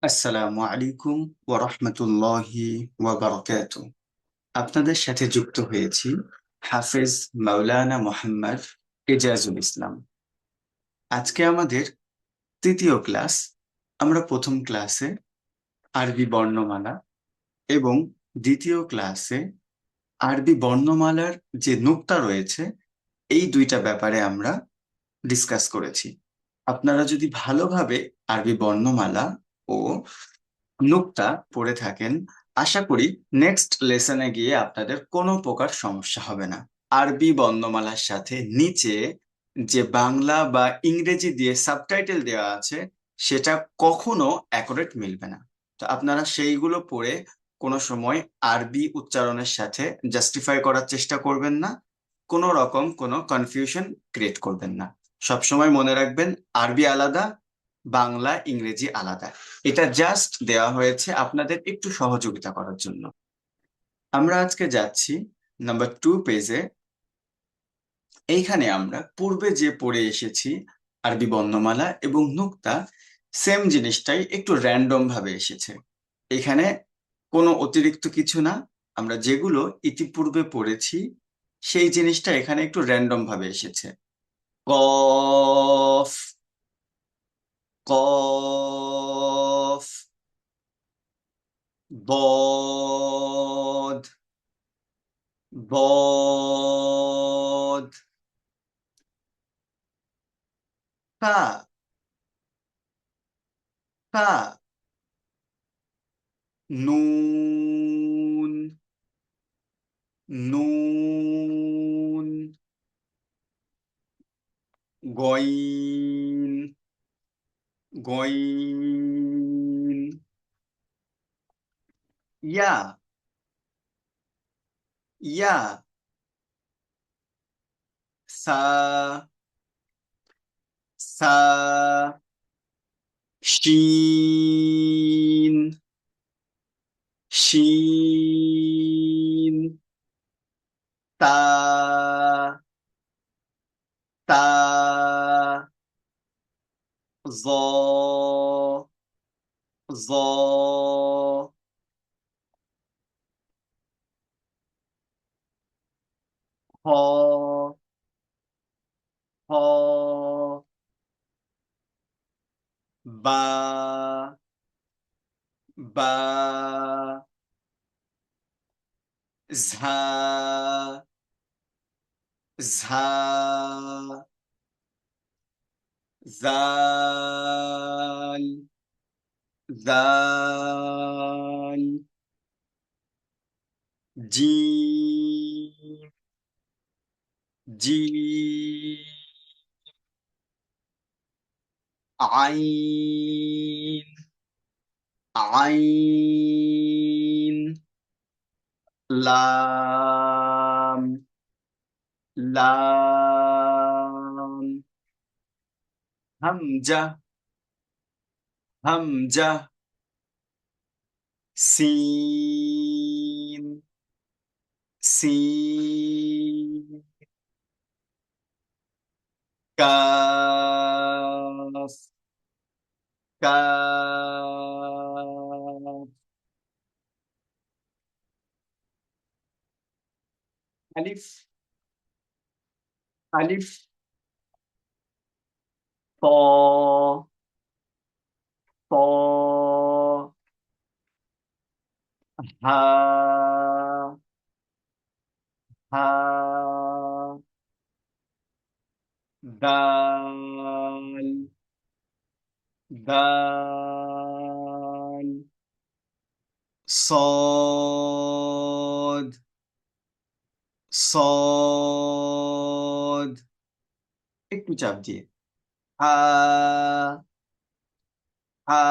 আসসালামু আলাইকুম ওয়া রাহমাতুল্লাহি ওয়া বারাকাতুহু। আপনাদের সাথে যুক্ত হয়েছি হাফেজ মাওলানা মোহাম্মদ এজাজুল ইসলাম। আজকে আমাদের তৃতীয় ক্লাস। আমরা প্রথম ক্লাসে আরবি বর্ণমালা এবং দ্বিতীয় ক্লাসে আরবি বর্ণমালার যে নুক্তা রয়েছে এই দুইটা ব্যাপারে আমরা ডিসকাস করেছি। আপনারা যদি ভালোভাবে আরবি বর্ণমালা ও নুক্তা পড়ে থাকেন, আশা করি নেক্সট লেসনে গিয়ে আপনাদের কোনো প্রকার সমস্যা হবে না। আরবি বর্ণমালার সাথে নিচে যে বাংলা বা ইংরেজি দিয়ে সাবটাইটেল দেওয়া আছে সেটা কখনো অ্যাকুরেট মিলবে না। তো আপনারা সেইগুলো পড়ে কোনো সময় আরবি উচ্চারণের সাথে জাস্টিফাই করার চেষ্টা করবেন না, কোনো রকম কোনো কনফিউশন ক্রিয়েট করবেন না। সবসময় মনে রাখবেন, আরবি আলাদা, বাংলা ইংরেজি আলাদা। এটা জাস্ট দেওয়া হয়েছে আপনাদের একটু সহযোগিতা করার জন্য। আমরা আজকে যাচ্ছি নাম্বার 2 পেজে। এইখানে আমরা পূর্বে যে পড়ে এসেছি আরবি বর্ণমালা এবং নুক্তা, সেম জিনিসটাই একটু র্যান্ডম ভাবে এসেছে। এখানে কোনো অতিরিক্ত কিছু না, আমরা যেগুলো ইতিপূর্বে পড়েছি সেই জিনিসটা এখানে একটু র্যান্ডম ভাবে এসেছে। কফ, কফ, বদ, বদ, কা, কা, নুন, নুন, গইন, গইন, ইয়া, ইয়া, সা, সা, শিন, শিন, তা, তা, জ, জ, হ, হ, বা, বা, ঝা, ঝা, জাল, জাল, জিম, জিম, আইন, আইন, লাম, লাম, হামজা, হামজা, সিন, সিন, কাফ, কাফ, আলিফ, আলিফ, ত, ত, হা, হা, দাল, দাল, صاد، صاد، একটু চাপ দিয়ে হা, হা,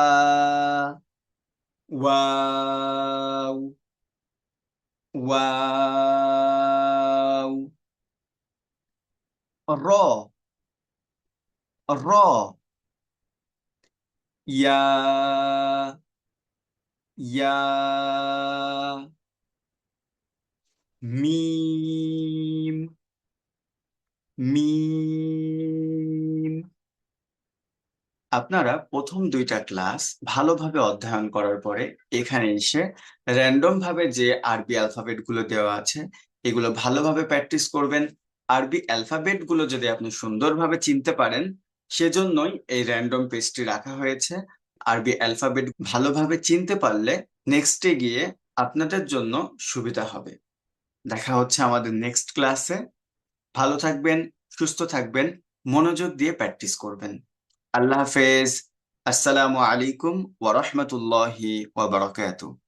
ওয়াও, ওয়াও, র, র, ইয়া, ইয়া, মিম, মিম, আপনারা প্রথম দুইটা ক্লাস ভালোভাবে অধ্যয়ন করার পরে এখানে এসে র্যান্ডম ভাবে যে আরবি অ্যালফাবেট গুলো দেওয়া আছে এগুলো ভালোভাবে প্র্যাকটিস করবেন। আরবি অ্যালফাবেট গুলো যদি আপনি সুন্দরভাবে চিনতে পারেন, সেজন্যই এই র্যান্ডম পেজটি রাখা হয়েছে। আরবি অ্যালফাবেট ভালোভাবে চিনতে পারলে নেক্সটে গিয়ে আপনাদের জন্য সুবিধা হবে। দেখা হচ্ছে আমাদের নেক্সট ক্লাসে। ভালো থাকবেন, সুস্থ থাকবেন, মনোযোগ দিয়ে প্র্যাকটিস করবেন। আল্লাহ হাফেজ। আসসালামু আলাইকুম ওয়া রাহমাতুল্লাহি ওয়া বারাকাতুহু।